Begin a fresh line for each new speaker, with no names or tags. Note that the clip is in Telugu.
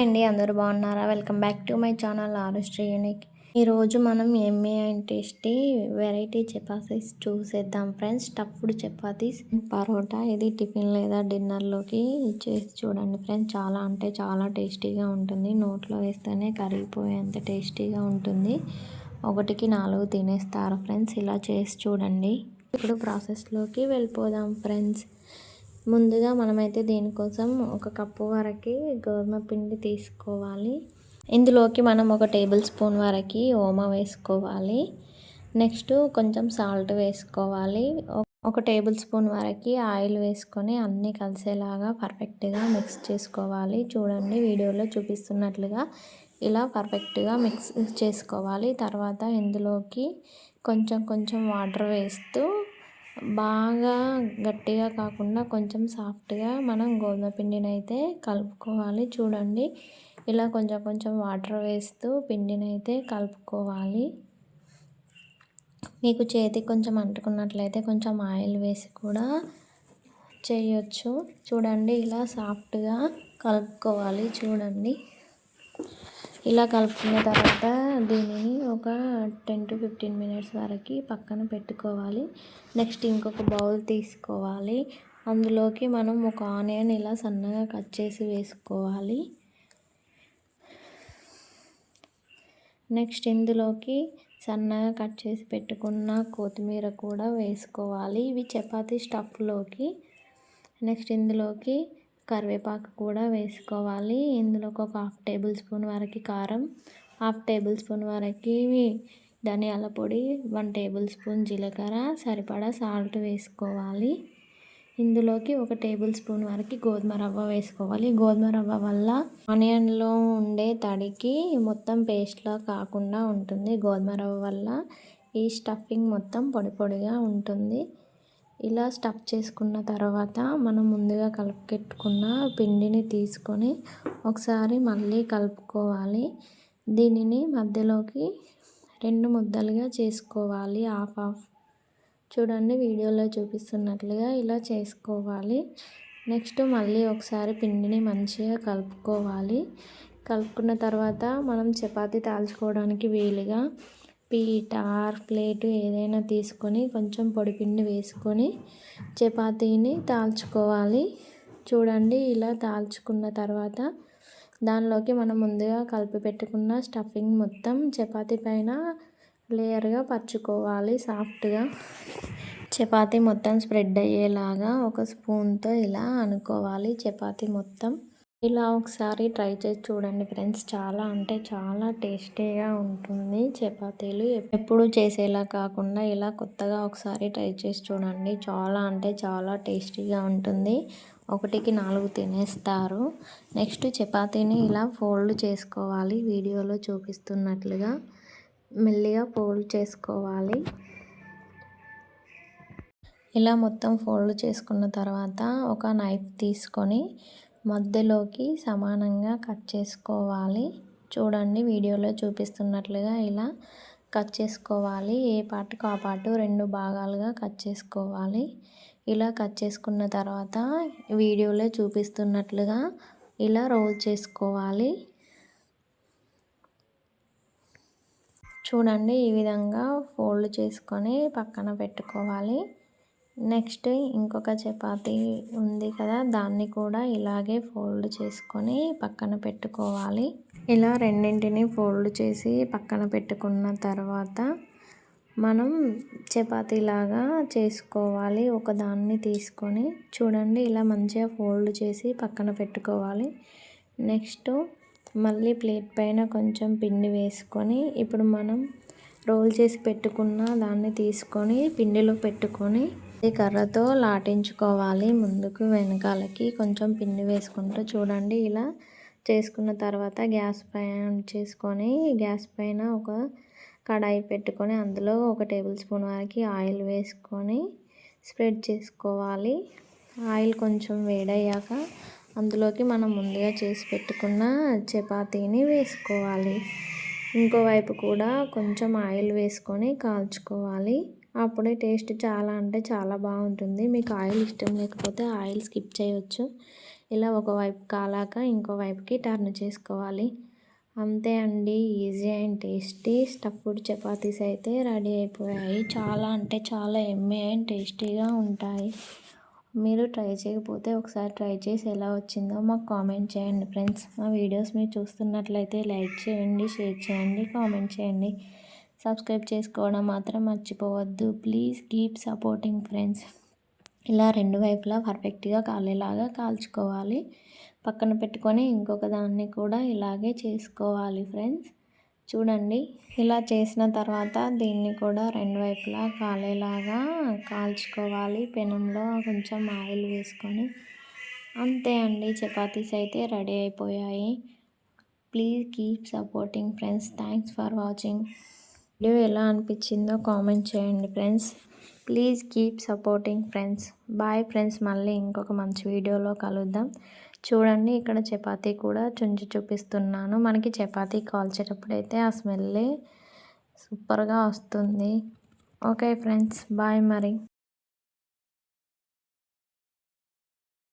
అండి అందరూ బాగున్నారా? Welcome back to my channel Arushri unique. ఈరోజు మనం yummy and tasty variety chapatis చూసేద్దాం ఫ్రెండ్స్. స్టఫ్డ్ చపాతీస్ పరోటా. ఇది టిఫిన్ లేదా డిన్నర్లోకి చేసి చూడండి ఫ్రెండ్స్. చాలా అంటే చాలా టేస్టీగా ఉంటుంది. నోట్లో వేస్తేనే కరిగిపోయేంత టేస్టీగా ఉంటుంది. 1కి 4 తినేస్తారు ఫ్రెండ్స్. ఇలా చేసి చూడండి. ఇప్పుడు ప్రాసెస్లోకి వెళ్ళిపోదాం ఫ్రెండ్స్. ముందుగా మనమైతే దీనికోసం 1 కప్పు వరకు గోధుమ పిండి తీసుకోవాలి. ఇందులోకి మనం 1 టేబుల్ స్పూన్ వరకు ఓమా వేసుకోవాలి. నెక్స్ట్ కొంచెం సాల్ట్ వేసుకోవాలి. 1 టేబుల్ స్పూన్ వరకు ఆయిల్ వేసుకొని అన్నీ కలిసేలాగా పర్ఫెక్ట్గా మిక్స్ చేసుకోవాలి. చూడండి వీడియోలో చూపిస్తున్నట్లుగా ఇలా పర్ఫెక్ట్గా మిక్స్ చేసుకోవాలి. తర్వాత ఇందులోకి కొంచెం కొంచెం వాటర్ వేస్తూ బాగా గట్టిగా కాకుండా కొంచెం సాఫ్ట్గా మనం గోధుమ పిండిని అయితే కలుపుకోవాలి. చూడండి ఇలా కొంచెం కొంచెం వాటర్ వేస్తూ పిండిని అయితే కలుపుకోవాలి. మీకు చేతికి కొంచెం అంటుకున్నట్లయితే కొంచెం ఆయిల్ వేసి కూడా చేయొచ్చు. చూడండి ఇలా సాఫ్ట్గా కలుపుకోవాలి. చూడండి ఇలా కలుపుకున్న తర్వాత దీనిని ఒక 10 to 15 మినిట్స్ వరకు పక్కన పెట్టుకోవాలి. నెక్స్ట్ ఇంకొక బౌల్ తీసుకోవాలి. అందులోకి మనం 1 ఆనియన్ ఇలా సన్నగా కట్ చేసి వేసుకోవాలి. నెక్స్ట్ ఇందులోకి సన్నగా కట్ చేసి పెట్టుకున్న కొత్తిమీర కూడా వేసుకోవాలి. ఇవి చపాతీ స్టఫ్లోకి. నెక్స్ట్ ఇందులోకి కరివేపాకు కూడా వేసుకోవాలి. ఇందులోకి ఒక 1/2 టేబుల్ స్పూన్ వరకు కారం, 1/2 టేబుల్ స్పూన్ వరకు ధనియాల పొడి, 1 టేబుల్ స్పూన్ జీలకర్ర, సరిపడా సాల్ట్ వేసుకోవాలి. ఇందులోకి 1 టేబుల్ స్పూన్ వరకు గోధుమ రవ్వ వేసుకోవాలి. గోధుమ రవ్వ వల్ల ఆనియన్లో ఉండే తడికి మొత్తం పేస్ట్లా కాకుండా ఉంటుంది. గోధుమ రవ్వ వల్ల ఈ స్టఫింగ్ మొత్తం పొడి పొడిగా ఉంటుంది. ఇలా స్టఫ్ చేసుకున్న తర్వాత మనం ముందుగా కలుపుకెట్టుకున్న పిండిని తీసుకొని ఒకసారి మళ్ళీ కలుపుకోవాలి. దీనిని మధ్యలోకి 2 ముద్దలుగా చేసుకోవాలి. హాఫ్ చూడండి వీడియోలో చూపిస్తున్నట్లుగా ఇలా చేసుకోవాలి. నెక్స్ట్ మళ్ళీ ఒకసారి పిండిని మంచిగా కలుపుకోవాలి. కలుపుకున్న తర్వాత మనం చపాతీ తాల్చుకోవడానికి వీలుగా పీట ప్లేటు ఏదైనా తీసుకొని కొంచెం పొడిపిండి వేసుకొని చపాతీని తాల్చుకోవాలి. చూడండి ఇలా తాల్చుకున్న తర్వాత దానిలోకి మనం ముందుగా కలిపి పెట్టుకున్న స్టఫింగ్ మొత్తం చపాతీ పైన లేయర్గా పరుచుకోవాలి. సాఫ్ట్గా చపాతీ మొత్తం స్ప్రెడ్ అయ్యేలాగా ఒక స్పూన్తో ఇలా అనుకోవాలి చపాతీ మొత్తం. ఇలా ఒకసారి ట్రై చేసి చూడండి ఫ్రెండ్స్. చాలా అంటే చాలా టేస్టీగా ఉంటుంది చపాతీలు. ఎప్పుడు చేసేలా కాకుండా ఇలా కొత్తగా ఒకసారి ట్రై చేసి చూడండి. చాలా అంటే చాలా టేస్టీగా ఉంటుంది. 1కి 4 తినేస్తారు. నెక్స్ట్ చపాతీని ఇలా ఫోల్డ్ చేసుకోవాలి. వీడియోలో చూపిస్తున్నట్లుగా మెల్లిగా ఫోల్డ్ చేసుకోవాలి. ఇలా మొత్తం ఫోల్డ్ చేసుకున్న తర్వాత ఒక నైఫ్ తీసుకొని మధ్యలోకి సమానంగా కట్ చేసుకోవాలి. చూడండి వీడియోలో చూపిస్తున్నట్లుగా ఇలా కట్ చేసుకోవాలి. ఏ పార్ట్కి ఆ పార్ట్ 2 భాగాలుగా కట్ చేసుకోవాలి. ఇలా కట్ చేసుకున్న తర్వాత వీడియోలో చూపిస్తున్నట్లుగా ఇలా రోల్ చేసుకోవాలి. చూడండి ఈ విధంగా ఫోల్డ్ చేసుకొని పక్కన పెట్టుకోవాలి. నెక్స్ట్ ఇంకొక చపాతీ ఉంది కదా, దాన్ని కూడా ఇలాగే ఫోల్డ్ చేసుకొని పక్కన పెట్టుకోవాలి. ఇలా రెండింటిని ఫోల్డ్ చేసి పక్కన పెట్టుకున్న తర్వాత మనం చపాతీలాగా చేసుకోవాలి. ఒకదాన్ని తీసుకొని చూడండి ఇలా మంచిగా ఫోల్డ్ చేసి పక్కన పెట్టుకోవాలి. నెక్స్ట్ మళ్ళీ ప్లేట్ పైన కొంచెం పిండి వేసుకొని ఇప్పుడు మనం రోల్ చేసి పెట్టుకున్న దాన్ని తీసుకొని పిండిలో పెట్టుకొని కర్రతో లాటించుకోవాలి. ముందుకు వెనకాలకి కొంచెం పిండి వేసుకుంటూ చూడండి ఇలా చేసుకున్న తర్వాత గ్యాస్ పైన చేసుకొని గ్యాస్ పైన ఒక కడాయి పెట్టుకొని అందులో 1 టేబుల్ స్పూన్ వరకు ఆయిల్ వేసుకొని స్ప్రెడ్ చేసుకోవాలి. ఆయిల్ కొంచెం వేడయ్యాక అందులోకి మనం ముందుగా చేసి పెట్టుకున్న చపాతీని వేసుకోవాలి. ఇంకోవైపు కూడా కొంచెం ఆయిల్ వేసుకొని కాల్చుకోవాలి. అప్పుడే టేస్ట్ చాలా అంటే చాలా బాగుంటుంది. మీకు ఆయిల్ ఇష్టం లేకపోతే ఆయిల్ స్కిప్ చేయొచ్చు. ఇలా ఒకవైపు కాలాక ఇంకో వైపుకి టర్న్ చేసుకోవాలి. అంతే అండి, easy and tasty stuffed chapatis అయితే రెడీ అయిపోయాయి. చాలా అంటే చాలా యమ్మీ అండ్ టేస్టీగా ఉంటాయి. మీరు ట్రై చేయకపోతే ఒకసారి ట్రై చేసి ఎలా వచ్చిందో మాకు కామెంట్ చేయండి ఫ్రెండ్స్. మా వీడియోస్ మీరు చూస్తున్నట్లయితే లైక్ చేయండి, షేర్ చేయండి, కామెంట్ చేయండి. సబ్స్క్రైబ్ చేసుకోవడం మాత్రం మర్చిపోవద్దు. Please keep supporting friends. ఇలా రెండు వైపులా పర్ఫెక్ట్గా కాలేలాగా కాల్చుకోవాలి. పక్కన పెట్టుకొని ఇంకొక దాన్ని కూడా ఇలాగే చేసుకోవాలి ఫ్రెండ్స్. చూడండి, ఇలా చేసిన తర్వాత దీన్ని కూడా రెండు వైపులా కాలేలాగా కాల్చుకోవాలి. పెనంలో కొంచెం ఆయిల్ వేసుకొని. అంతే అండి, చపాతీస్ అయితే రెడీ అయిపోయాయి. Please keep supporting friends. Thanks for watching. Video ఎలా అనిపించిందో కామెంట్ చేయండి friends. Please keep supporting friends. Bye friends, మళ్ళీ ఇంకొక మంచి వీడియోలో కలుద్దాం. చూడండి, ఇక్కడ చపాతీ కూడా చుంచి చూపిస్తున్నాను. మనకి చపాతీ కాల్చేటప్పుడు అయితే ఆ స్మెల్లే సూపర్గా వస్తుంది. ఓకే ఫ్రెండ్స్, బాయ్ మరి.